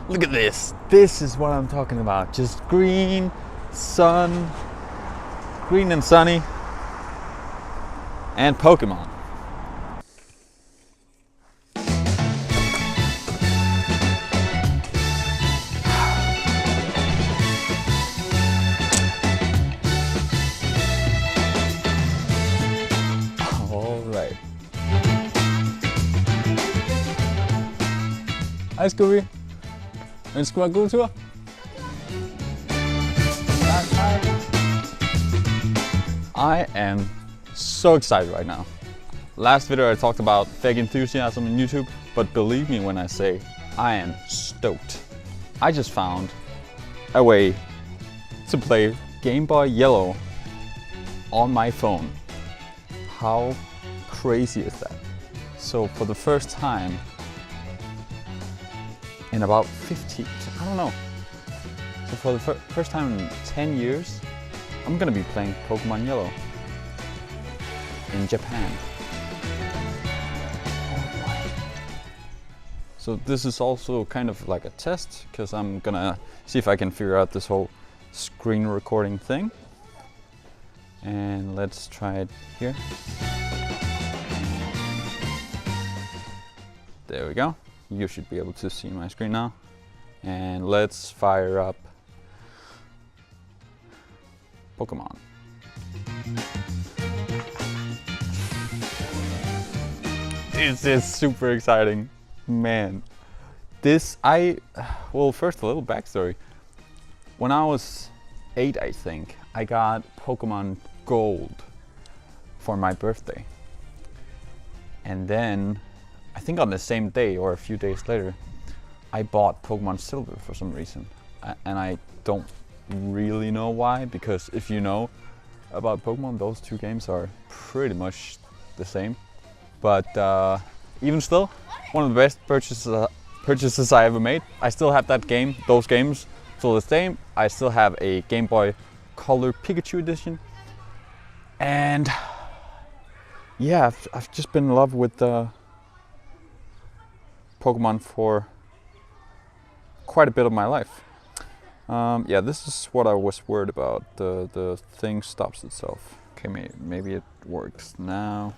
Look at this. This is what I'm talking about. Just green, sun, green and sunny, and Pokemon. All right. Hej Scooby. Ønsker mig en god tur? I am so excited right now. Last video I talked about fake enthusiasm in YouTube, but believe me when I say I am stoked. I just found a way to play Game Boy Yellow on my phone. How crazy is that? So for the first time in about 15, I don't know. So for the first time in 10 years, I'm gonna be playing Pokemon Yellow in Japan. So this is also kind of like a test, because I'm gonna see if I can figure out this whole screen recording thing. And let's try it here. There we go. You should be able to see my screen now. And let's fire up Pokemon. This is super exciting, man. Well, first a little backstory. When I was 8, I think, I got Pokemon Gold for my birthday. And then, I think on the same day or a few days later, I bought Pokemon Silver for some reason. And I don't really know why, because if you know about Pokemon, those two games are pretty much the same. But even still, one of the best purchases I ever made. I still have those games still the same. I still have a Game Boy Color Pikachu edition. And yeah, I've just been in love with Pokemon for quite a bit of my life. Yeah, this is what I was worried about. The thing stops itself. Okay, maybe it works now.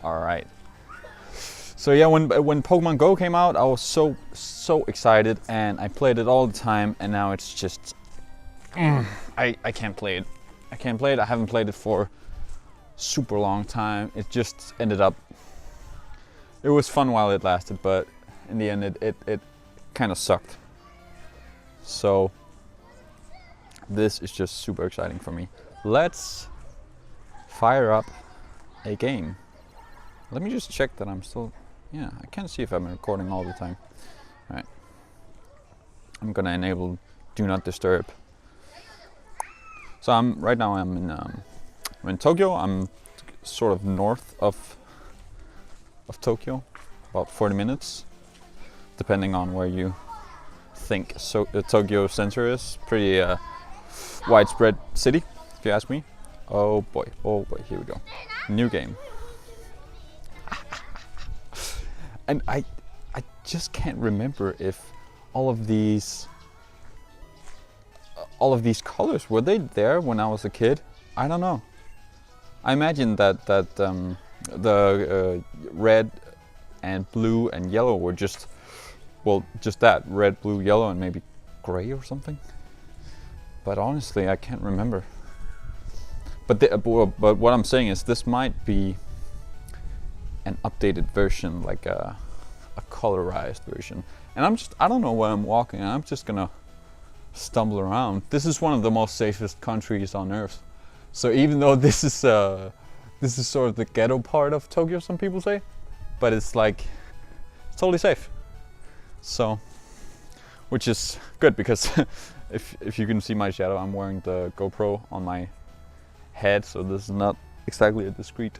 All right. So yeah, when Pokemon Go came out, I was so excited, and I played it all the time. And now it's just, I can't play it. I can't play it. I haven't played it for super long time. It just ended up. It was fun while it lasted, but in the end, it kind of sucked. So this is just super exciting for me. Let's fire up a game. Let me just check that I'm still. Yeah, I can't see if I'm recording all the time. All right. I'm gonna enable Do Not Disturb. So right now I'm in Tokyo. I'm sort of north of Tokyo, about 40 minutes, depending on where you think Tokyo Center is. Pretty widespread city, if you ask me. Oh boy, here we go. New game. And I just can't remember if all of these colors, were they there when I was a kid? I don't know. I imagine that the red and blue and yellow were just that, red, blue, yellow, and maybe gray or something. But honestly, I can't remember. But what I'm saying is this might be an updated version, like a colorized version. And I don't know where I'm walking. I'm just gonna stumble around. This is one of the most safest countries on earth. So even though this is sort of the ghetto part of Tokyo, some people say, but it's like it's totally safe. So, which is good, because if you can see my shadow, I'm wearing the GoPro on my head, so this is not exactly a discreet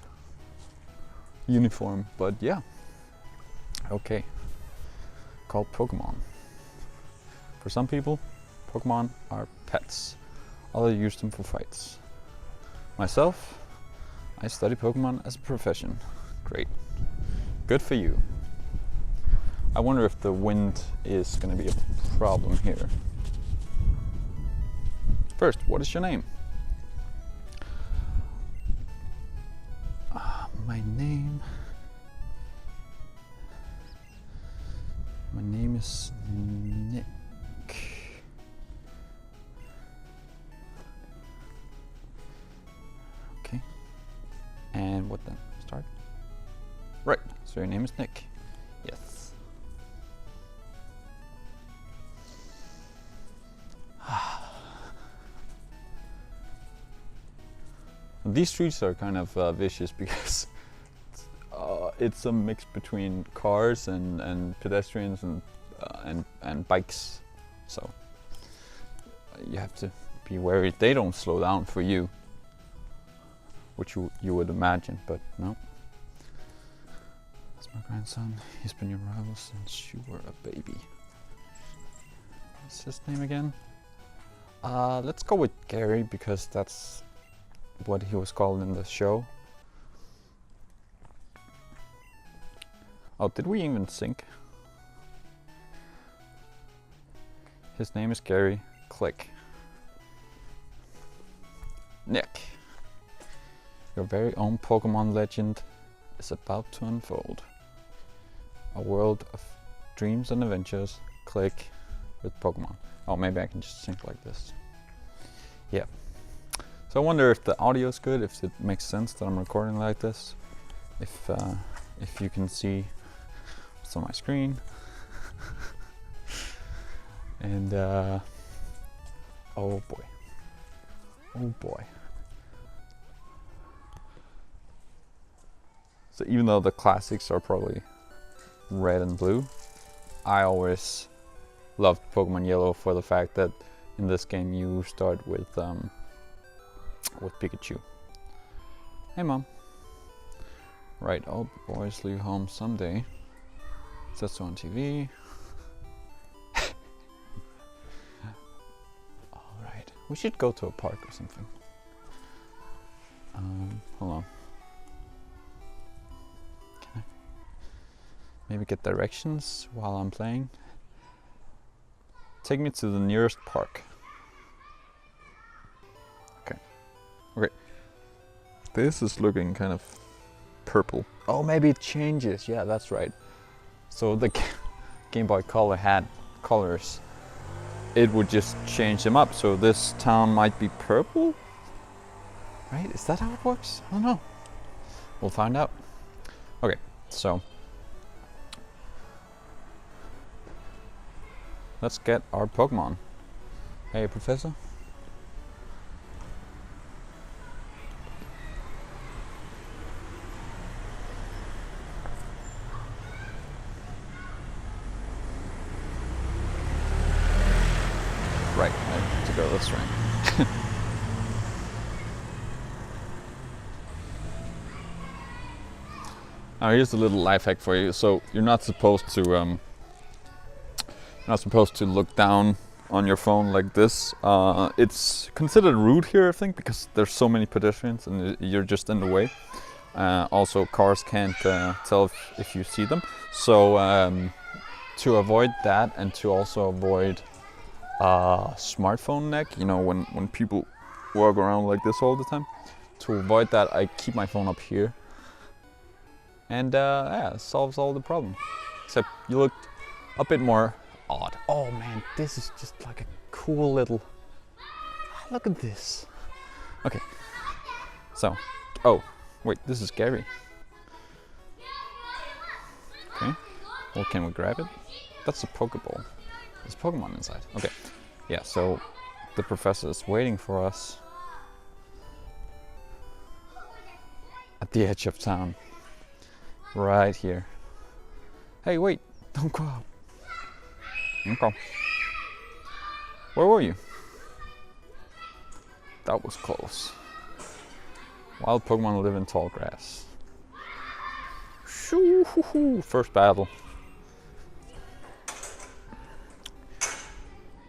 uniform, but yeah. Okay. Called Pokemon. For some people, Pokemon are pets. Others use them for fights. Myself, I study Pokemon as a profession. Great. Good for you. I wonder if the wind is gonna be a problem here. First, what is your name? My name is Nick. Okay. And what then? Start? Right, so your name is Nick. Yes. These streets are kind of vicious because it's a mix between cars and pedestrians and bikes, so you have to be wary they don't slow down for you, which you would imagine, but no. That's my grandson. He's been your rival since you were a baby. What's his name again? Let's go with Gary because that's what he was called in the show. Oh, did we even sync? His name is Gary. Click. Nick. Your very own Pokemon legend is about to unfold. A world of dreams and adventures. Click with Pokemon. Oh, maybe I can just sync like this. Yeah. So I wonder if the audio is good, if it makes sense that I'm recording like this. If you can see what's on my screen. And oh boy. Oh boy. So even though the classics are probably red and blue, I always loved Pokemon Yellow for the fact that in this game you start with Pikachu. Hey Mom. Right, all boys leave home someday. Says so on TV. Alright, we should go to a park or something. Hold on. Can I maybe get directions while I'm playing? Take me to the nearest park. Okay. Okay. This is looking kind of purple. Oh, maybe it changes. Yeah, that's right. So the Game Boy Color had colors. It would just change them up. So this town might be purple? Right? Is that how it works? I don't know. We'll find out. Okay, so let's get our Pokemon. Hey, Professor. Right, I have to go this way. Now here's a little life hack for you. So you're not supposed to look down on your phone like this. It's considered rude here, I think, because there's so many pedestrians and you're just in the way. Also, cars can't tell if you see them. So to avoid that and to also avoid smartphone neck, you know, when people walk around like this all the time, to avoid that I keep my phone up here. And yeah, it solves all the problem. Except you look a bit more odd. Oh man, this is just like a cool little... Look at this. Okay. So, oh, wait, this is Gary. Okay. Well, can we grab it? That's a Pokeball. There's Pokemon inside. Okay. Yeah, so the professor is waiting for us at the edge of town. Right here. Hey, wait, don't go out. Okay. Where were you? That was close. Wild Pokemon live in tall grass. Shoo-hoo-hoo. First battle.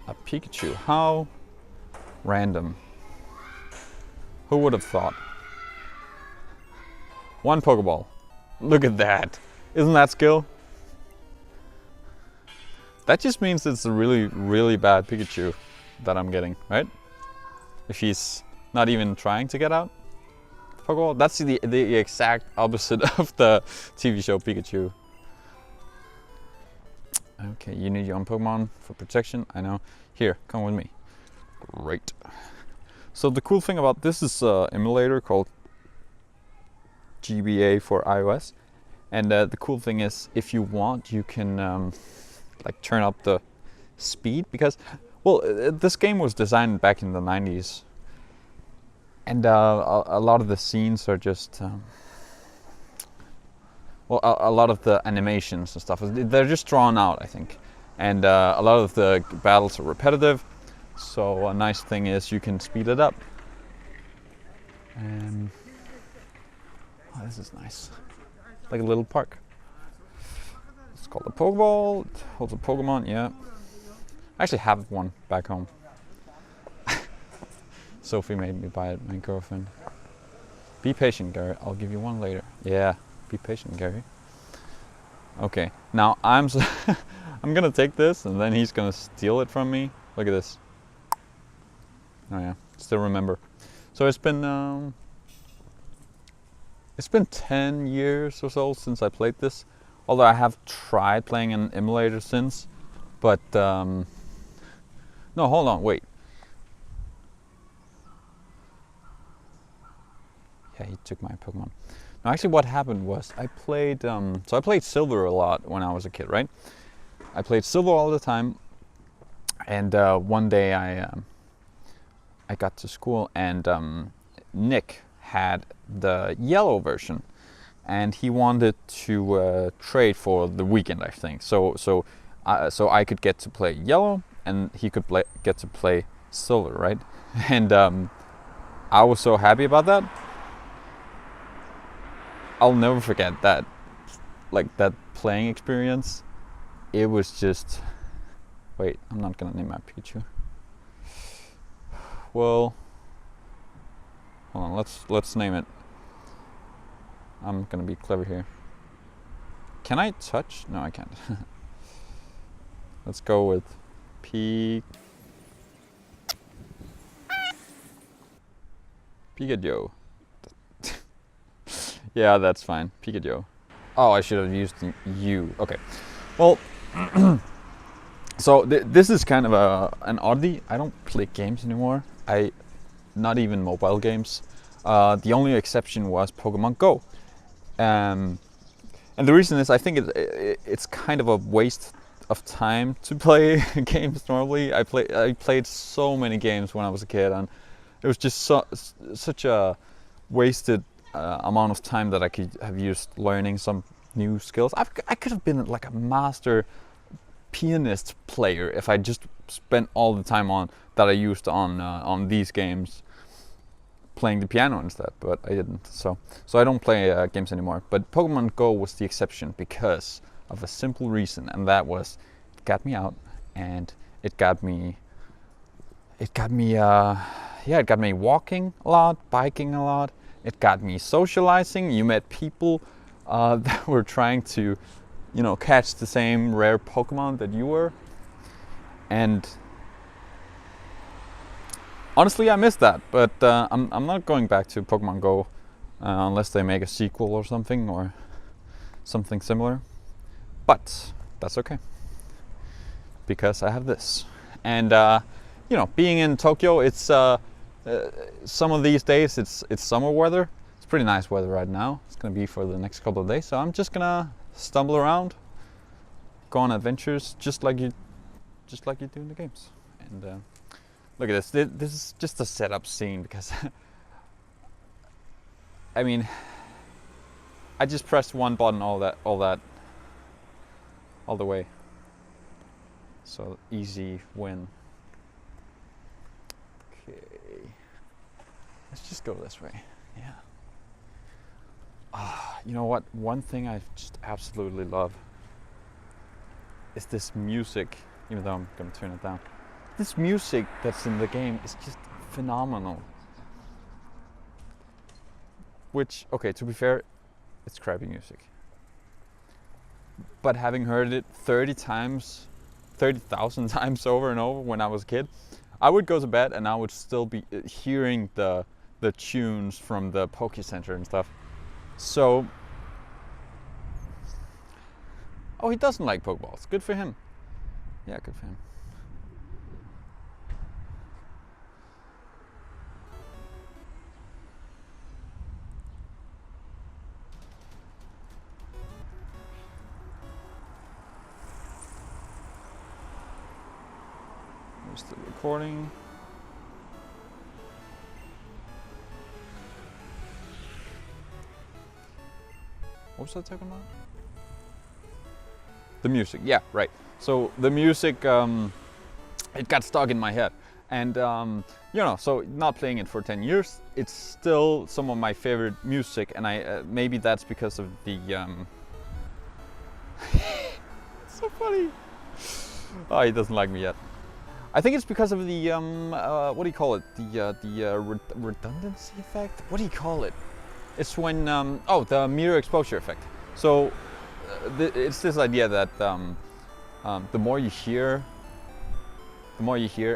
A Pikachu. How random. Who would have thought? One Pokeball. Look at that. Isn't that skill? That just means it's a really, really bad Pikachu that I'm getting, right? If he's not even trying to get out. Pokeball, that's the exact opposite of the TV show Pikachu. Okay, you need your own Pokemon for protection, I know. Here, come with me. Great. So the cool thing about this is an emulator called GBA for iOS. And the cool thing is, if you want, you can like turn up the speed, because, well, this game was designed back in the 90s. And a lot of the scenes are just, well, a lot of the animations and stuff, they're just drawn out, I think. And a lot of the battles are repetitive. So a nice thing is you can speed it up. And oh, this is nice. Like a little park. It's called a Pokeball. It holds a Pokemon, yeah. I actually have one back home. Sophie made me buy it, my girlfriend. Be patient, Gary. I'll give you one later. Yeah, be patient, Gary. Okay, now I'm gonna take this and then he's gonna steal it from me. Look at this. Oh yeah, still remember. So it's been 10 years or so since I played this. Although I have tried playing an emulator since, but no, hold on, wait. Yeah, he took my Pokemon. Now, actually, what happened was I played. So I played Silver a lot when I was a kid, right? I played Silver all the time, and one day I got to school and Nick had the yellow version, and he wanted to trade for the weekend, I think. So I could get to play yellow, and he could get to play Silver, right? And I was so happy about that. I'll never forget that, like that playing experience. It was just, wait, I'm not gonna name my Pikachu. Well, hold on, let's name it. I'm gonna be clever here. Can I touch? No, I can't. Let's go with Pikachu. Yeah, that's fine. Pikachu. Oh, I should have used you. Okay. Well, so this is kind of an oddity. I don't play games anymore. Not even mobile games. The only exception was Pokemon Go. And the reason is I think it's kind of a waste of time to play games normally. I played so many games when I was a kid, and it was just such a wasted amount of time that I could have used learning some new skills. I could have been like a master pianist player if I just spent all the time on that I used on these games playing the piano instead, but I didn't. So I don't play games anymore. But Pokemon Go was the exception because of a simple reason, and that was it got me out, and it got me walking a lot, biking a lot. It got me socializing. You met people that were trying to, catch the same rare Pokemon that you were. And honestly, I missed that. But I'm not going back to Pokemon Go unless they make a sequel or something similar. But that's okay, because I have this. And being in Tokyo, it's some of these days it's summer weather. It's pretty nice weather right now. It's gonna be for the next couple of days. So I'm just gonna stumble around, go on adventures, just like you do in the games. And look at this. This is just a setup scene because I mean, I just pressed one button all the way. So easy win. Okay, let's just go this way. Yeah. You know what? One thing I just absolutely love is this music, even though I'm gonna turn it down. This music that's in the game is just phenomenal. Which, okay, to be fair, it's crappy music. But having heard it 30 30,000 times over and over when I was a kid, I would go to bed and I would still be hearing the tunes from the Poke Center and stuff. So, oh, he doesn't like Pokeballs. Good for him. Yeah, good for him. We're still recording. What was I talking about? The music, yeah, right. So the music, it got stuck in my head. And, you know, so not playing it for 10 years, it's still some of my favorite music. And maybe that's because of the, it's so funny. Oh, he doesn't like me yet. I think it's because of the, what do you call it? The redundancy effect? What do you call it? It's when, oh, the mirror exposure effect. So it's this idea that the more you hear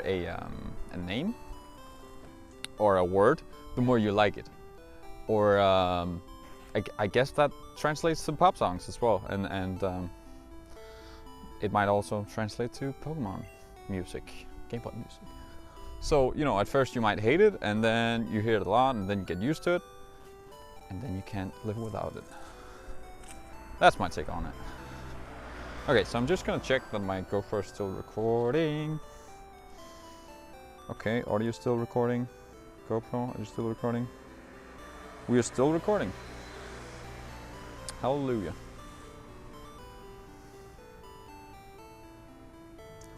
a name or a word, the more you like it. Or I guess that translates to pop songs as well, and it might also translate to Pokemon music, Game Boy music. So, you know, at first you might hate it, and then you hear it a lot, and then you get used to it, and then you can't live without it. That's my take on it. Okay, so I'm just gonna check that my GoPro is still recording. Okay, audio still recording. GoPro, are you still recording? We are still recording. Hallelujah.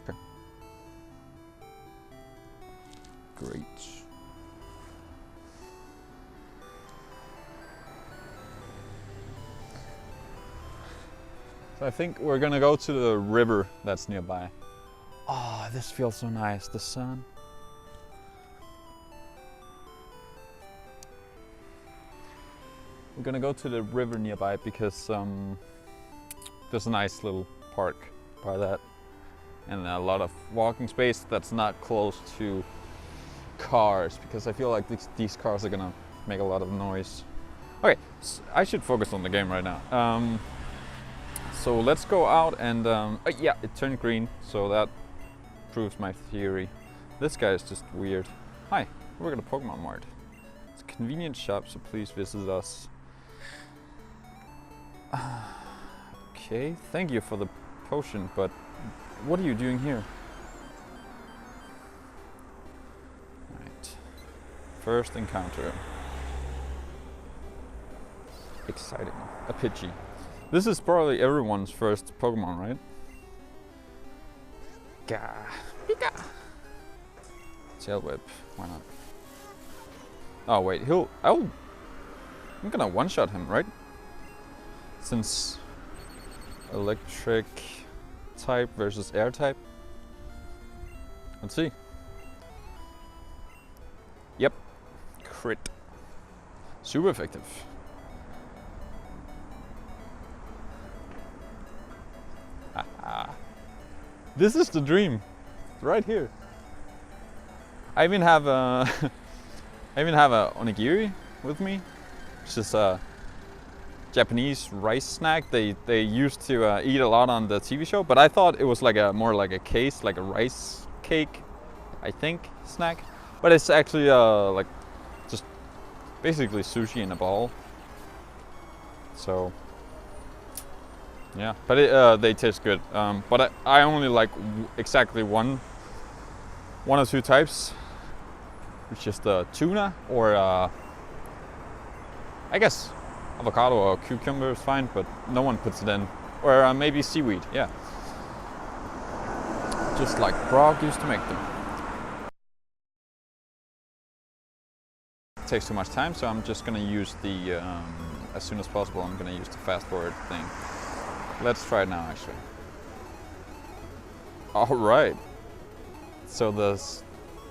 Okay. Great. So I think we're gonna go to the river that's nearby. Oh, this feels so nice, the sun. We're gonna go to the river nearby because there's a nice little park by that. And a lot of walking space that's not close to cars, because I feel like these cars are gonna make a lot of noise. Okay, so I should focus on the game right now. So let's go out and, yeah, it turned green, so that proves my theory. This guy is just weird. Hi, we're at a Pokemon Mart. It's a convenient shop, so please visit us. Okay, thank you for the potion, but what are you doing here? Alright, first encounter. Exciting, a Pidgey. This is probably everyone's first Pokemon, right? Gah. Pika. Tail Whip, why not? Oh wait, I'm gonna one-shot him, right? Since electric type versus air type. Let's see. Yep, crit. Super effective. This is the dream, right here. I even have a onigiri with me, which is a Japanese rice snack they used to eat a lot on the TV show. But I thought it was like more like a case, like a rice cake, I think, snack. But it's actually like just basically sushi in a ball. So. Yeah, but they taste good. But I only like exactly one or two types, which is the tuna or I guess avocado or cucumber is fine, but no one puts it in. Or maybe seaweed, yeah. Just like Brock used to make them. It takes too much time, so I'm just gonna use the, as soon as possible, I'm gonna use the fast forward thing. Let's try it now, actually. All right. So the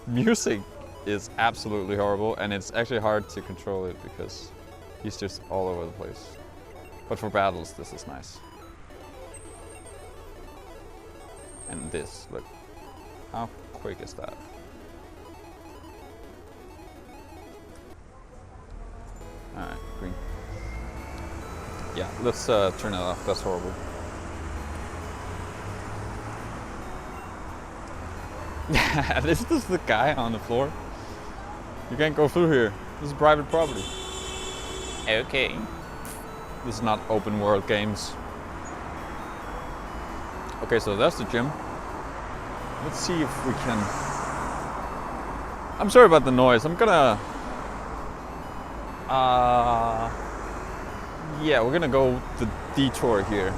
music is absolutely horrible, and it's actually hard to control it because he's just all over the place. But for battles, this is nice. And this, look. How quick is that? Alright, green. Yeah, let's turn it off. That's horrible. This is the guy on the floor. You can't go through here. This is private property. Okay. This is not open world games. Okay, so that's the gym. Let's see if we can... I'm sorry about the noise. I'm gonna... yeah, we're gonna go the detour here.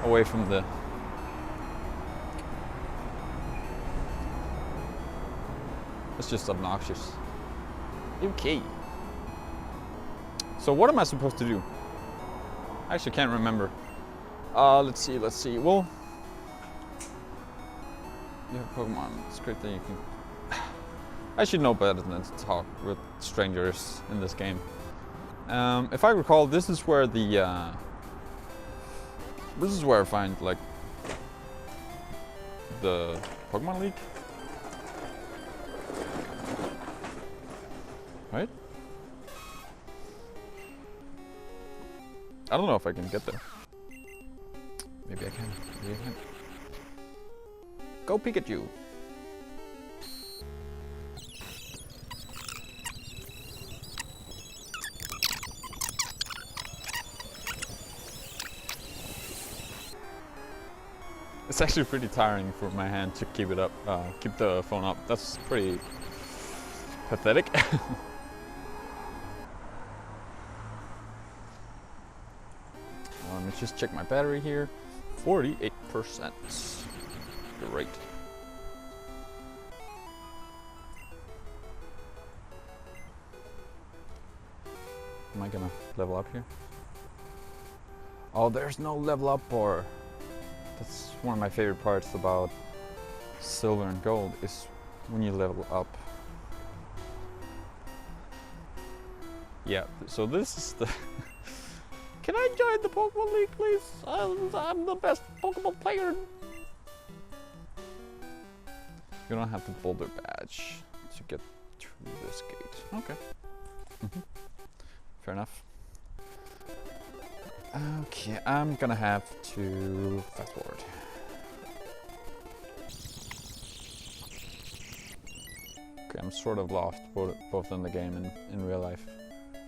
Away from the... It's just obnoxious. Okay. So what am I supposed to do? I actually can't remember. Let's see. Well, you have Pokemon. It's great that you can... I should know better than to talk with strangers in this game. If I recall, this is where the... this is where I find, like, the Pokemon League. Right? I don't know if I can get there. Maybe I can. Maybe I can. Go Pikachu! It's actually pretty tiring for my hand to keep it up, keep the phone up. That's pretty pathetic. Let me just check my battery here. 48%. Great. Am I gonna level up here? Oh, there's no level up bar. That's one of my favorite parts about silver and gold is when you level up. Yeah, so this is the... Can I join the Pokemon League, please? I'm the best Pokemon player. You don't have the Boulder Badge to get through this gate. Okay. Fair enough. Okay, I'm gonna have to fast forward. Okay, I'm sort of lost both in the game and in real life.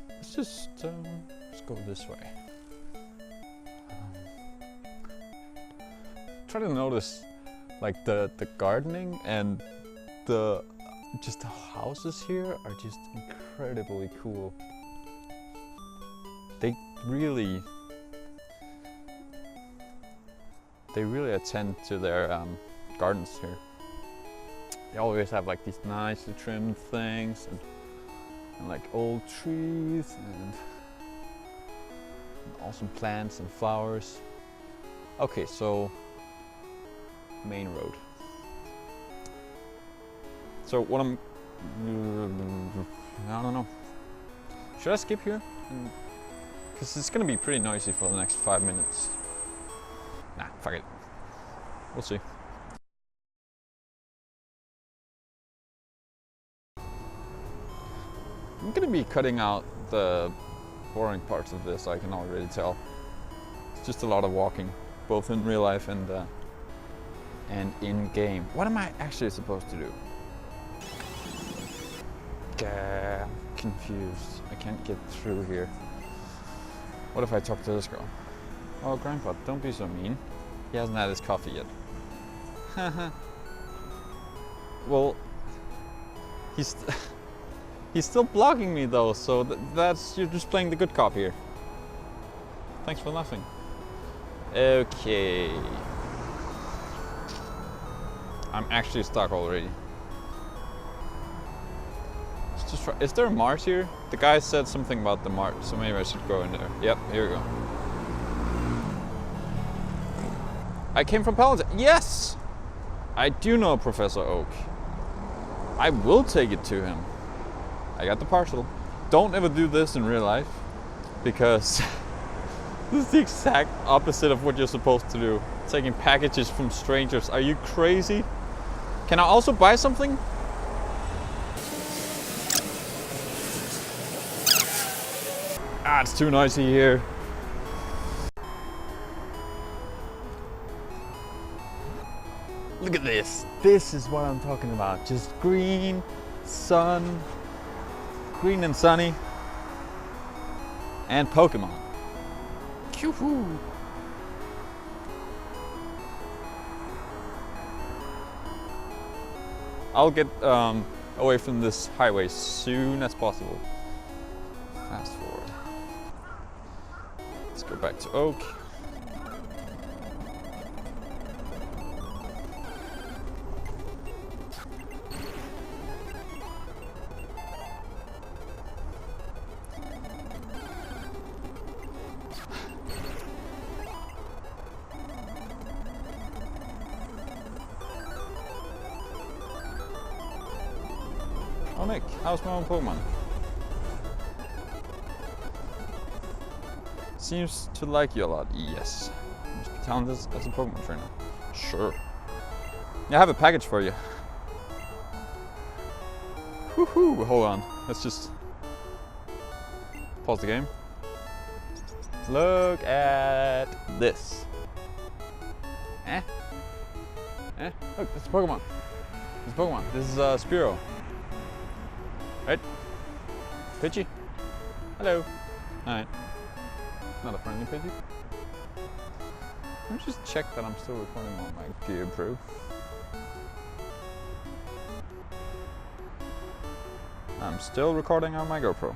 Let's just let's go this way. Try to notice like the gardening and the just the houses here are just incredibly cool. They really attend to their gardens here. They always have like these nicely trimmed things and like old trees and awesome plants and flowers. Okay, so main road. So what I don't know. Should I skip here? Because it's gonna be pretty noisy for the next 5 minutes. Nah, fuck it. We'll see. I'm gonna be cutting out the boring parts of this, I can already tell. It's just a lot of walking, both in real life and in game. What am I actually supposed to do? I'm confused. I can't get through here. What if I talk to this girl? Oh, Grandpa, don't be so mean. He hasn't had his coffee yet. Well, he's still blocking me though, so that's you're just playing the good cop here. Thanks for nothing. Okay. I'm actually stuck already. Let's just try. Is there a Mars here? The guy said something about the Mars, so maybe I should go in there. Yep, here we go. I came from Paladin. Yes! I do know Professor Oak. I will take it to him. I got the parcel. Don't ever do this in real life, because this is the exact opposite of what you're supposed to do. Taking packages from strangers. Are you crazy? Can I also buy something? Ah, it's too noisy here. Look at this. This is what I'm talking about. Just green, sun, green and sunny, and Pokemon. Yoo-hoo. I'll get away from this highway as soon as possible. Fast forward. Let's go back to Oak. Oh Nick, how's my own Pokemon? Seems to like you a lot. Yes. Must be talented as a Pokemon trainer. Sure. Yeah, I have a package for you. Woohoo! Hold on. Let's just pause the game. Look at this. Eh? Look, it's a Pokemon. It's a Pokemon. This is Spearow. Right? Pidgey? Hello. Alright. Not a friendly Pidgey. Let me just check that I'm still recording on my GoPro. I'm still recording on my GoPro.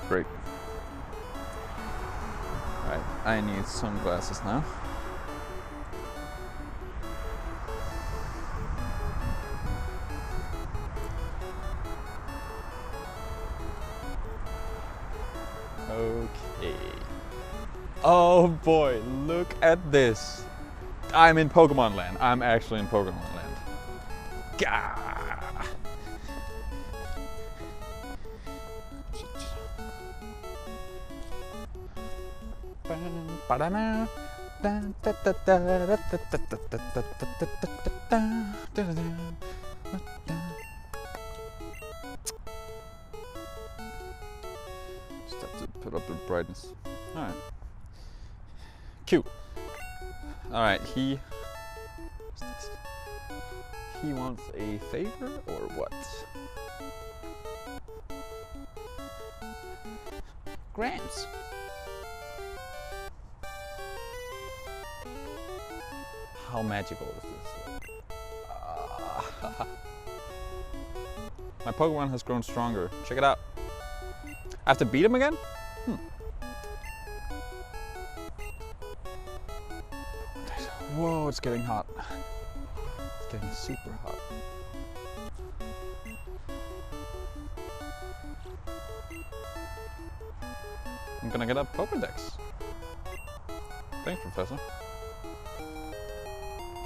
Great. Alright, I need sunglasses now. Okay. Oh boy, look at this. I'm in Pokemon Land. I'm actually in Pokemon Land. Gah! Just have to put up the brightness. Alright. Cute. Alright, he wants a favor or what? Grams. How magical is this? My Pokemon has grown stronger. Check it out. I have to beat him again? Whoa, it's getting hot. It's getting super hot. I'm gonna get a Pokédex. Thanks, Professor.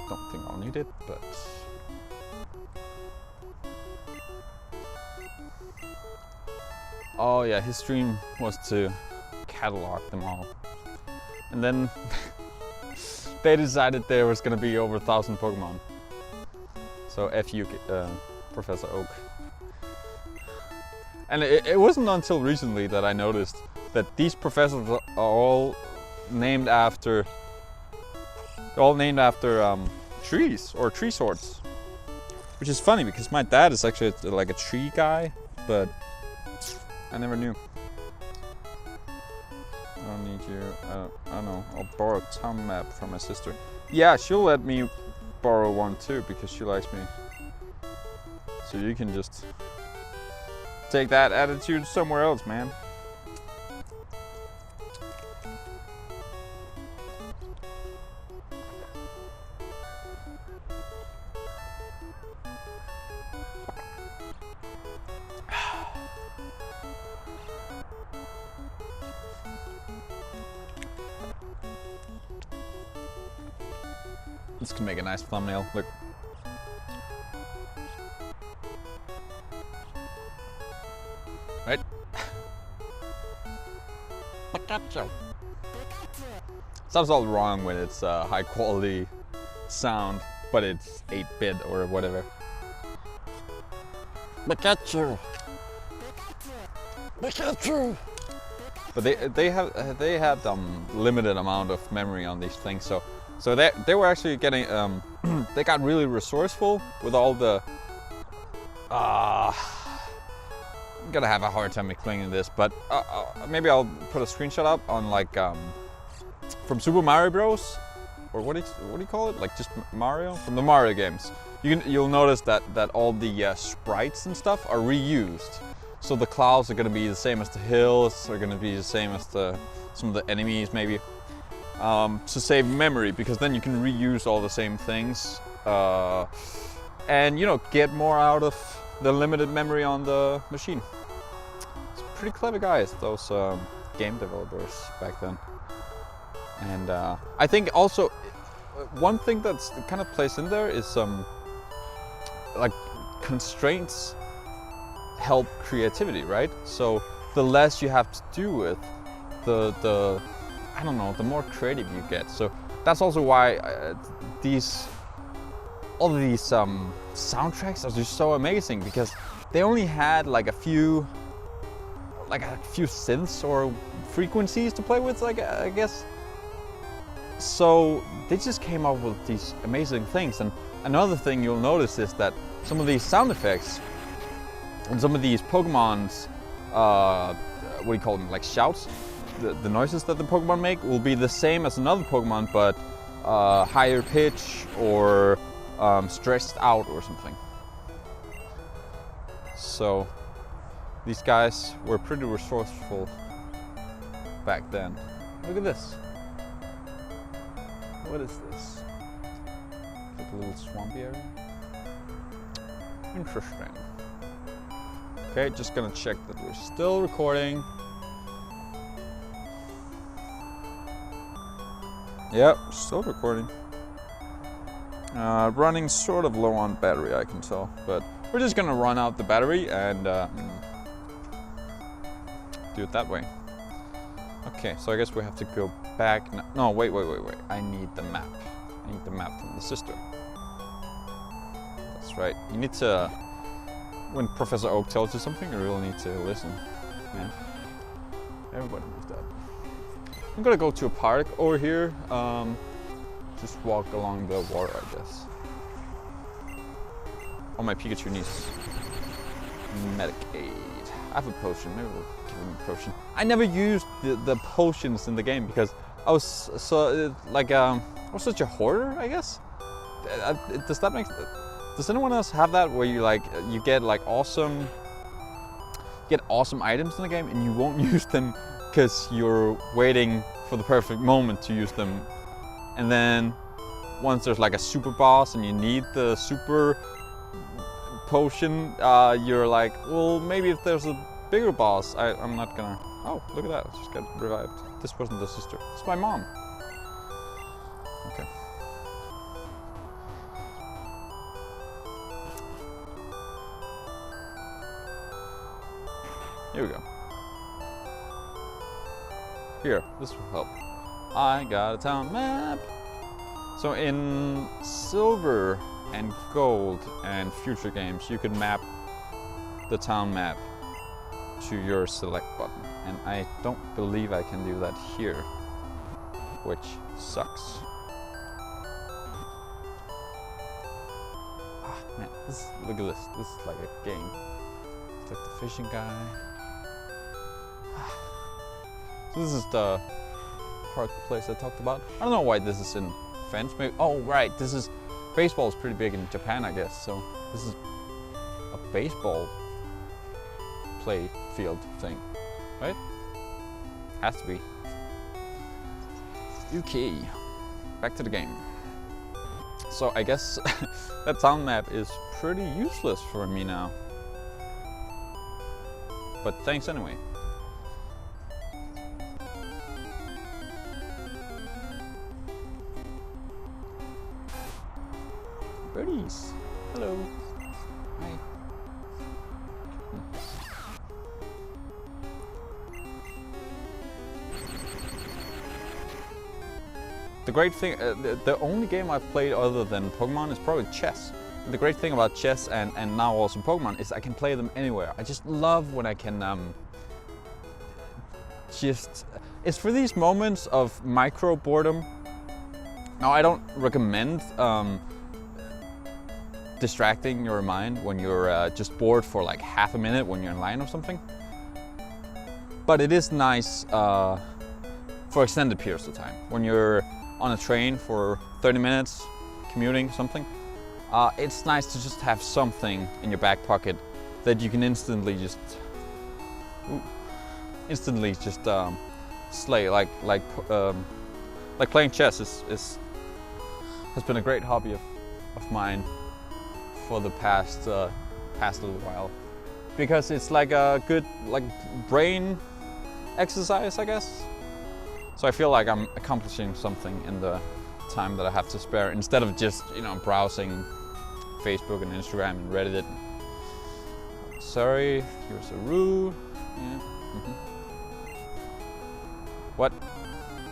Don't think I'll need it, but... Oh yeah, his dream was to catalog them all. And then they decided there was gonna be over 1,000 Pokemon. So F you, Professor Oak. And it wasn't until recently that I noticed that these professors are all named after... They're all named after trees or tree sorts. Which is funny because my dad is actually like a tree guy, but I never knew. I don't need you. I don't know. I'll borrow a town map from my sister. Yeah, she'll let me borrow one too because she likes me. So you can just take that attitude somewhere else, man. This can make a nice thumbnail. Look. Right? Pikachu. Sounds all wrong when it's high quality sound, but it's 8-bit or whatever. Pikachu. Pikachu. But they had limited amount of memory on these things, so they were actually getting they got really resourceful with all the. I'm gonna have a hard time explaining this, but maybe I'll put a screenshot up on like from Super Mario Bros. Or what do you call it? Like just Mario from the Mario games. You'll notice that all the sprites and stuff are reused. So the clouds are gonna be the same as the hills, are gonna be the same as some of the enemies maybe. To save memory, because then you can reuse all the same things. And get more out of the limited memory on the machine. It's pretty clever guys, those game developers back then. And I think also one thing that's kind of plays in there is like constraints help creativity, right? So the less you have to do with, the I don't know, the more creative you get. So that's also why all of these soundtracks are just so amazing, because they only had like a few synths or frequencies to play with, like I guess. So they just came up with these amazing things. And another thing you'll notice is that some of these sound effects and some of these Pokemon's, what do you call them, like shouts, the noises that the Pokemon make will be the same as another Pokemon, but higher pitch or stressed out or something. So these guys were pretty resourceful back then. Look at this. What is this? Like a little swampy area? Interesting. Okay, just gonna check that we're still recording. Yep, still recording. Running sort of low on battery, I can tell, but we're just gonna run out the battery and do it that way. Okay, so I guess we have to go back. No, wait. I need the map. I need the map from the sister. That's right. You need to, when Professor Oak tells you something, you really need to listen. Yeah. Everybody knows that. I'm gonna go to a park over here. Just walk along the water, I guess. Oh, my Pikachu needs medic aid. I have a potion. Maybe we'll give him a potion. I never used the potions in the game because I was I was such a hoarder, I guess. Does anyone else have that where you get awesome items in the game and you won't use them because you're waiting for the perfect moment to use them, and then once there's like a super boss and you need the super potion, you're like, well, maybe if there's a bigger boss, I'm not gonna. Oh, look at that! I just got revived. This wasn't the sister. It's my mom. Okay. Here we go. Here, this will help. I got a town map. So in Silver and Gold and future games, you can map the town map to your select button. And I don't believe I can do that here, which sucks. Ah, man, look at this. This is like a game. It's like the fishing guy. So this is the park place I talked about. I don't know why this is in fence. Maybe, oh right, baseball is pretty big in Japan, I guess. So this is a baseball play field thing, right? Has to be. Okay, back to the game. So I guess that town map is pretty useless for me now. But thanks anyway. Birdies. Hello. Hi. The great thing, the only game I've played other than Pokemon is probably chess. The great thing about chess and now also Pokemon is I can play them anywhere. I just love when I can it's for these moments of micro boredom. Now I don't recommend distracting your mind when you're just bored for like half a minute when you're in line or something. But it is nice for extended periods of time. When you're on a train for 30 minutes, commuting, something, it's nice to just have something in your back pocket that you can instantly just slay. Like playing chess has been a great hobby of mine for the past little while, because it's like a good brain exercise, I guess. So I feel like I'm accomplishing something in the time that I have to spare, instead of just browsing Facebook and Instagram and Reddit. Sorry, you're so rude. Yeah.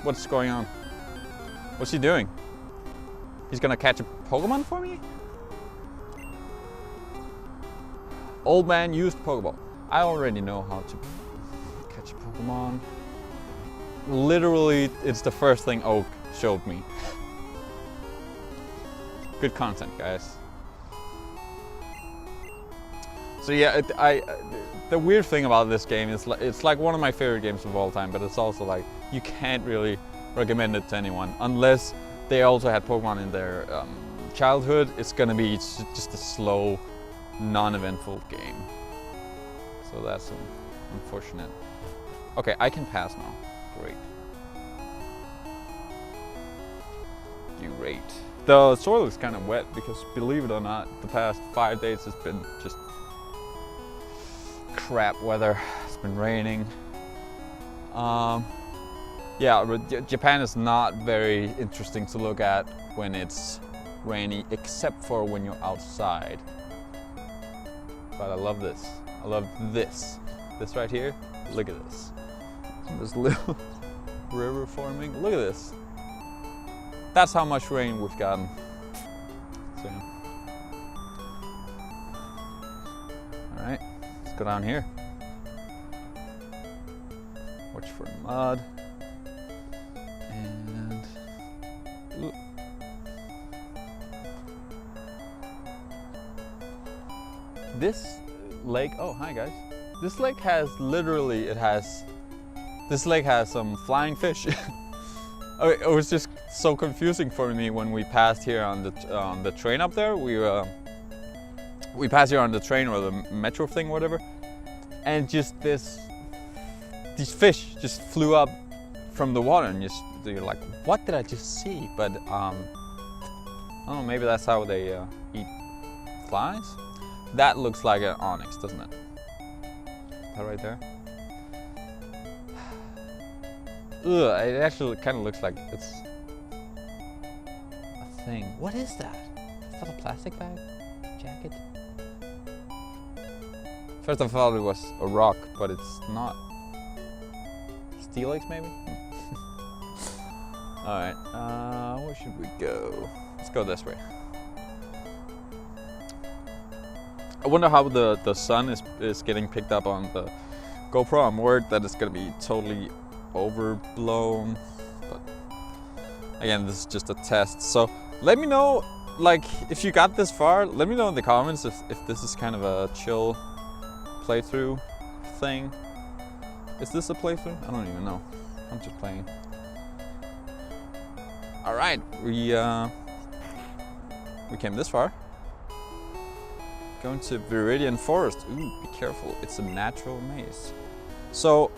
What's going on? What's he doing? He's gonna catch a Pokemon for me? Old man used Pokeball. I already know how to catch a Pokemon. Literally, it's the first thing Oak showed me. Good content, guys. So yeah, the weird thing about this game is it's like one of my favorite games of all time, but it's also like you can't really recommend it to anyone unless they also had Pokemon in their childhood. It's gonna be just a slow, non-eventful game. So that's unfortunate. Okay, I can pass now. Great. Great. The soil is kind of wet because, believe it or not, the past 5 days has been just crap weather. It's been raining. Yeah, Japan is not very interesting to look at when it's rainy, except for when you're outside. But I love this. I love this. This right here. Look at this. This little river forming. Look at this. That's how much rain we've gotten. So, all right, let's go down here. Watch for mud. And ooh. This lake, oh hi guys. This lake has literally, this lake has some flying fish. It was just so confusing for me when we passed here on the train up there. We passed here on the train or the metro thing, whatever, and just these fish just flew up from the water, and you're like, what did I just see? But I don't know, maybe that's how they eat flies. That looks like an onyx, doesn't it? That right there. Ugh, it actually kind of looks like it's a thing. What is that? Is that a plastic bag? Jacket? First I thought it was a rock, but it's not. Steelix maybe? Alright, where should we go? Let's go this way. I wonder how the sun is getting picked up on the GoPro. I'm worried that it's gonna be totally overblown, but again, this is just a test. So let me know, like, if you got this far, let me know in the comments if this is kind of a chill playthrough thing. Is this a playthrough? I don't even know. I'm just playing. All right, we came this far. Going to Viridian Forest. Ooh, be careful, it's a natural maze. So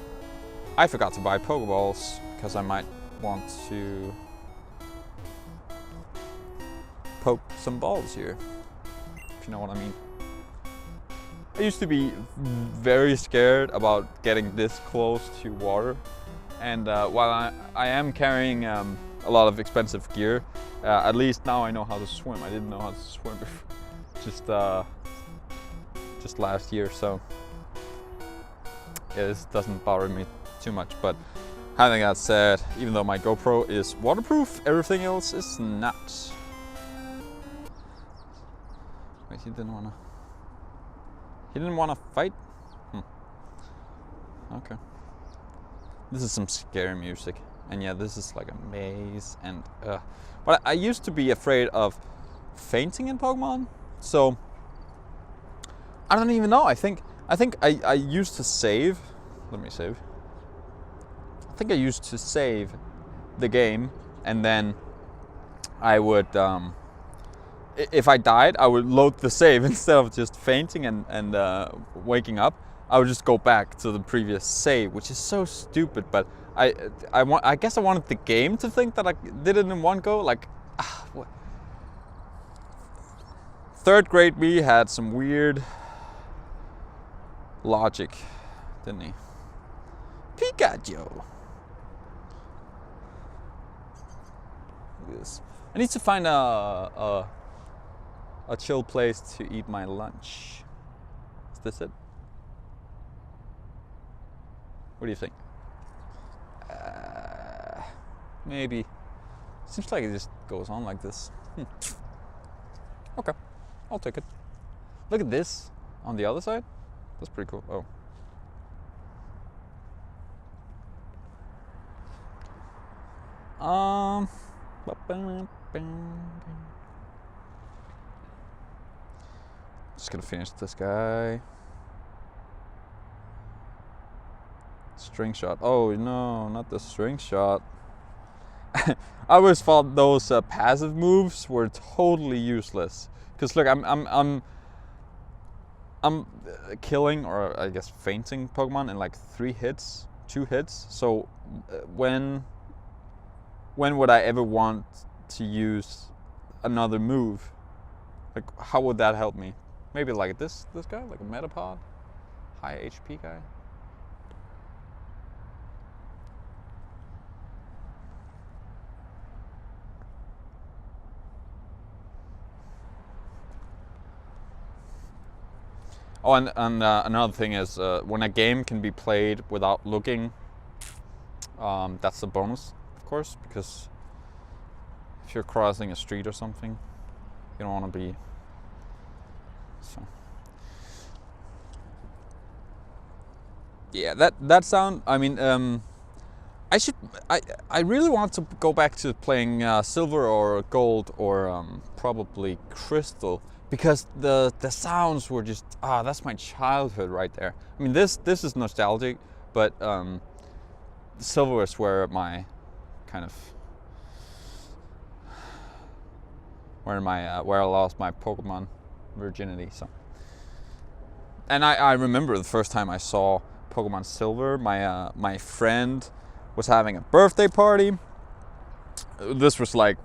I forgot to buy Pokeballs because I might want to poke some balls here, if you know what I mean. I used to be very scared about getting this close to water, and while I am carrying a lot of expensive gear, at least now I know how to swim. I didn't know how to swim before, just last year, so yeah, this doesn't bother me too much. But Having that said, even though my GoPro is waterproof, everything else is not. Wait, he didn't wanna fight? Okay. This is some scary music. And yeah, this is like a maze and but I used to be afraid of fainting in Pokemon. So I don't even know. I think I used to save. Let me save. I think I used to save the game, and then I would if I died, I would load the save instead of just fainting and waking up. I would just go back to the previous save, which is so stupid. But I guess I wanted the game to think that I did it in one go. Like, what? Third grade me had some weird logic, didn't he? Pikachu. Yes. I need to find a chill place to eat my lunch. Is this it? What do you think? Maybe. Seems like it just goes on like this. Okay, I'll take it. Look at this on the other side. That's pretty cool. Oh. Just gonna finish this guy. String shot. Oh no, not the string shot. I always thought those passive moves were totally useless. Cause look, I'm killing, or I guess fainting Pokemon in like 2 hits. So when would I ever want to use another move? Like, how would that help me? Maybe like this guy, like a Metapod, high HP guy. Oh, and another thing is when a game can be played without looking, that's a bonus, of course, because if you're crossing a street or something, you don't want to be. So yeah, that sound. I mean, I really want to go back to playing Silver or Gold or probably Crystal. Because the sounds were just that's my childhood right there. I mean this is nostalgic, but Silver is where my kind of where I lost my Pokemon virginity. So, and I remember the first time I saw Pokemon Silver, my friend was having a birthday party. This was like,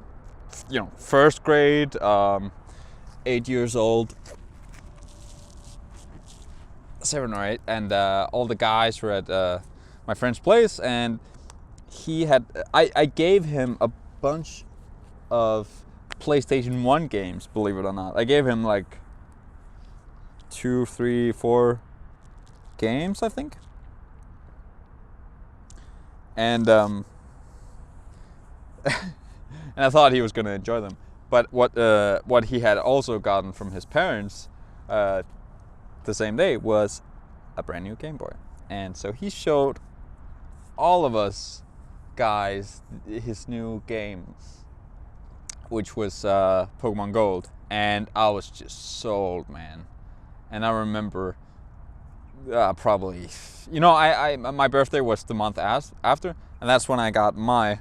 first grade. 8 years old, 7 or 8, and all the guys were at my friend's place, and he had I gave him a bunch of PlayStation 1 games, believe it or not. I gave him like 2, 3, 4 games, I think, and and I thought he was gonna enjoy them. But what he had also gotten from his parents the same day was a brand new Game Boy. And so he showed all of us guys his new game, which was Pokemon Gold. And I was just sold, man. And I remember probably, my birthday was the month after, and that's when I got my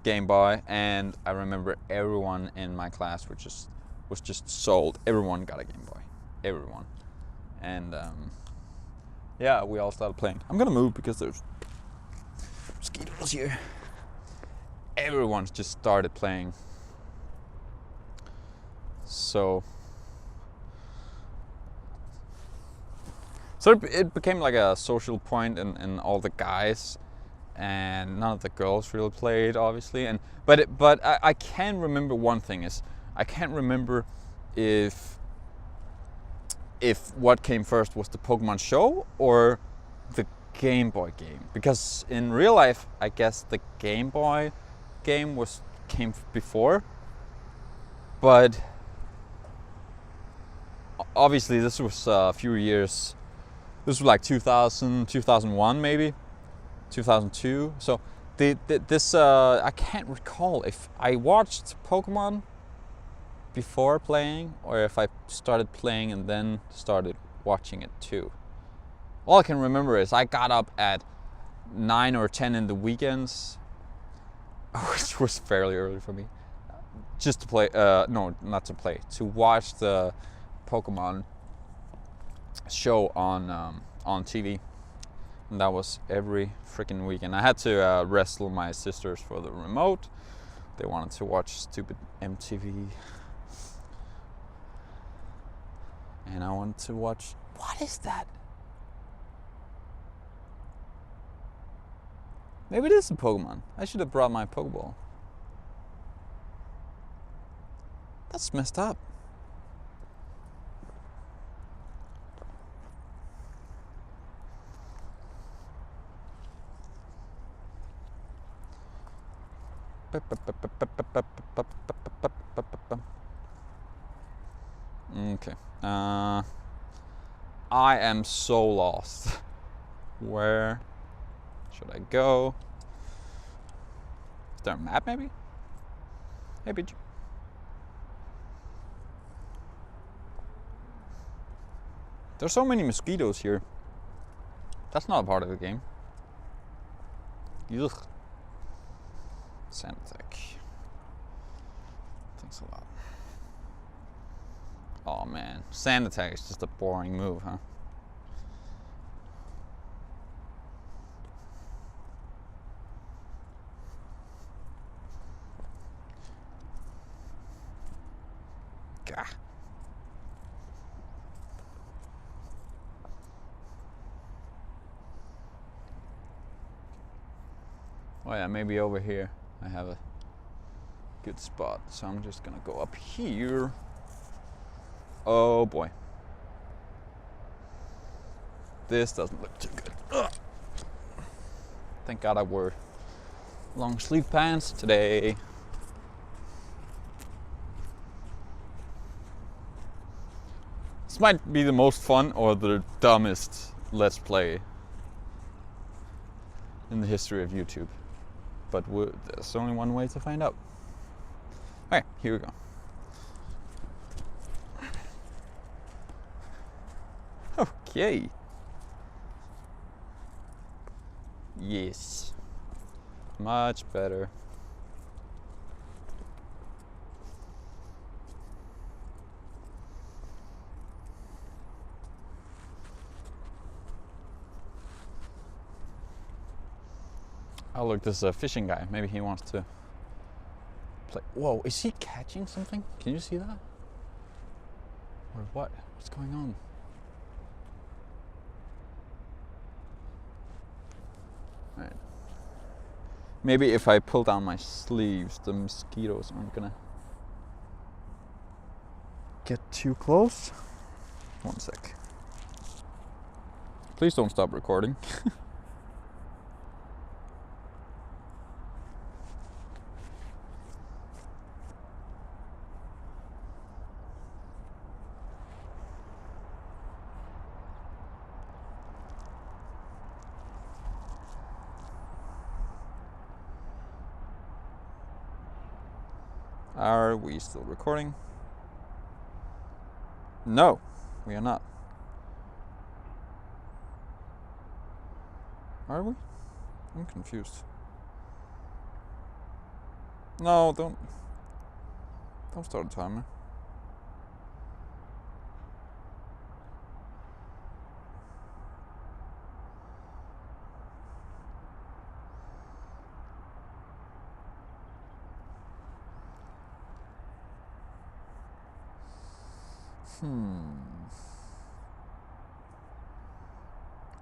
Game Boy, and I remember everyone in my class was just sold. Everyone got a Game Boy, everyone, and yeah, we all started playing. I'm gonna move because there's mosquitoes here. Everyone just started playing, so it became like a social point, and all the guys. And none of the girls really played, obviously. But I can remember one thing is I can't remember if what came first was the Pokemon show or the Game Boy game, because in real life, I guess the Game Boy game came before, but obviously this was a few years. This was like 2000, 2001 maybe, 2002. So this I can't recall if I watched Pokemon before playing or if I started playing and then started watching it too. All I can remember is I got up at 9 or 10 in the weekends, which was fairly early for me, just to play, no, not to play, to watch the Pokemon show on TV. And that was every freaking weekend. I had to wrestle my sisters for the remote. They wanted to watch stupid MTV. And I wanted to watch, what is that? Maybe it is a Pokemon. I should have brought my Pokeball. That's messed up. Okay. I am so lost. Where should I go? Is there a map maybe? Hey, Peach. There's so many mosquitoes here. That's not a part of the game. Ugh. Sandtech. Thanks a lot. Oh man, sand attack is just a boring move, huh? Gah. Oh yeah, maybe over here I have a good spot, so I'm just gonna go up here. Oh boy. This doesn't look too good. Ugh. Thank God I wore long sleeve pants today. This might be the most fun or the dumbest Let's Play in the history of YouTube. But there's only one way to find out. Okay, here we go. Okay. Yes. Much better. Oh look, this is a fishing guy. Maybe he wants to play. Whoa, is he catching something? Can you see that? Or what? What's going on? Alright. Maybe if I pull down my sleeves, the mosquitoes aren't gonna get too close. 1 sec. Please don't stop recording. Are we still recording? No, we are not. Are we? I'm confused. No, don't start a timer.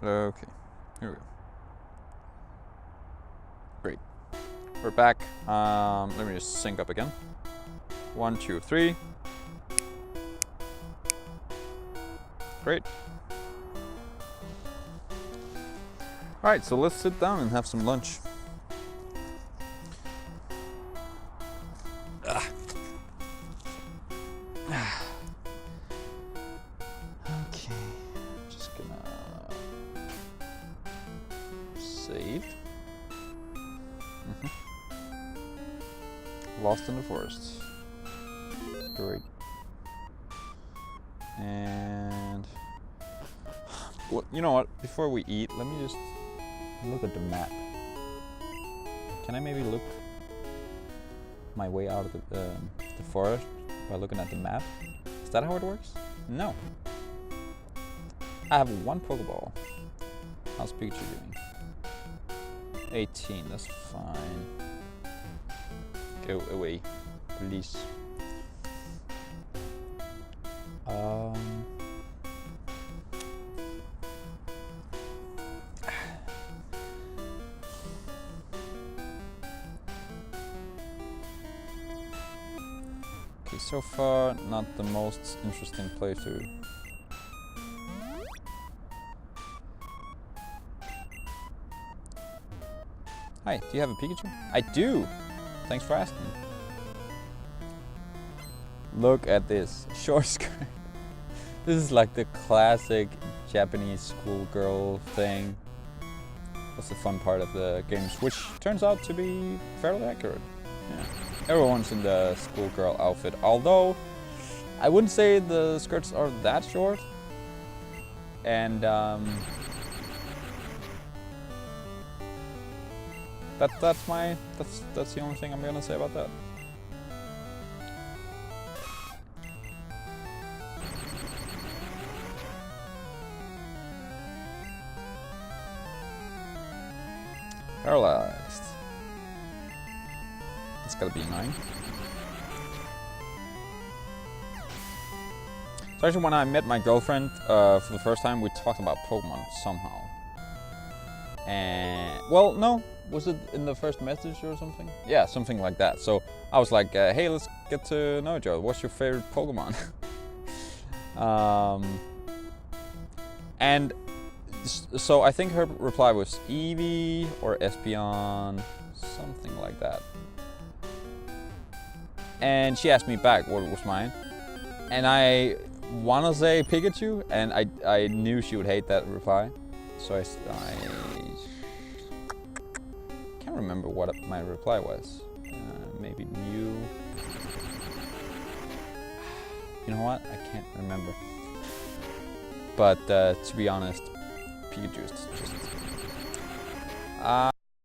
Okay, here we go. Great. We're back. Let me just sync up again. 1, 2, 3. Great. Alright, so let's sit down and have some lunch. Okay, just gonna save. Lost in the forest. Great. And well, you know what? Before we eat, let me just look at the map. Can I maybe look my way out of the forest by looking at the map? Is that how it works? No. I have one Pokeball. How's Pikachu doing? 18, that's fine. Go away, please. Okay, so far not the most interesting playthrough. Hi, do you have a Pikachu? I do! Thanks for asking. Look at this short skirt. This is like the classic Japanese schoolgirl thing. That's the fun part of the games, which turns out to be fairly accurate. Yeah. Everyone's in the schoolgirl outfit, although I wouldn't say the skirts are that short. And that's the only thing I'm gonna say about that. Paralyzed. That's gotta be annoying. So actually, when I met my girlfriend for the first time, we talked about Pokemon somehow. And well, no, was it in the first message or something? Yeah, something like that. So I was like, "Hey, let's get to know each other. What's your favorite Pokemon?" And so I think her reply was Eevee or Espeon, something like that. And she asked me back what was mine, and I wanna say Pikachu, and I knew she would hate that reply, so I can't remember what my reply was. Maybe Mew. You know what? I can't remember. But to be honest, Pikachu is just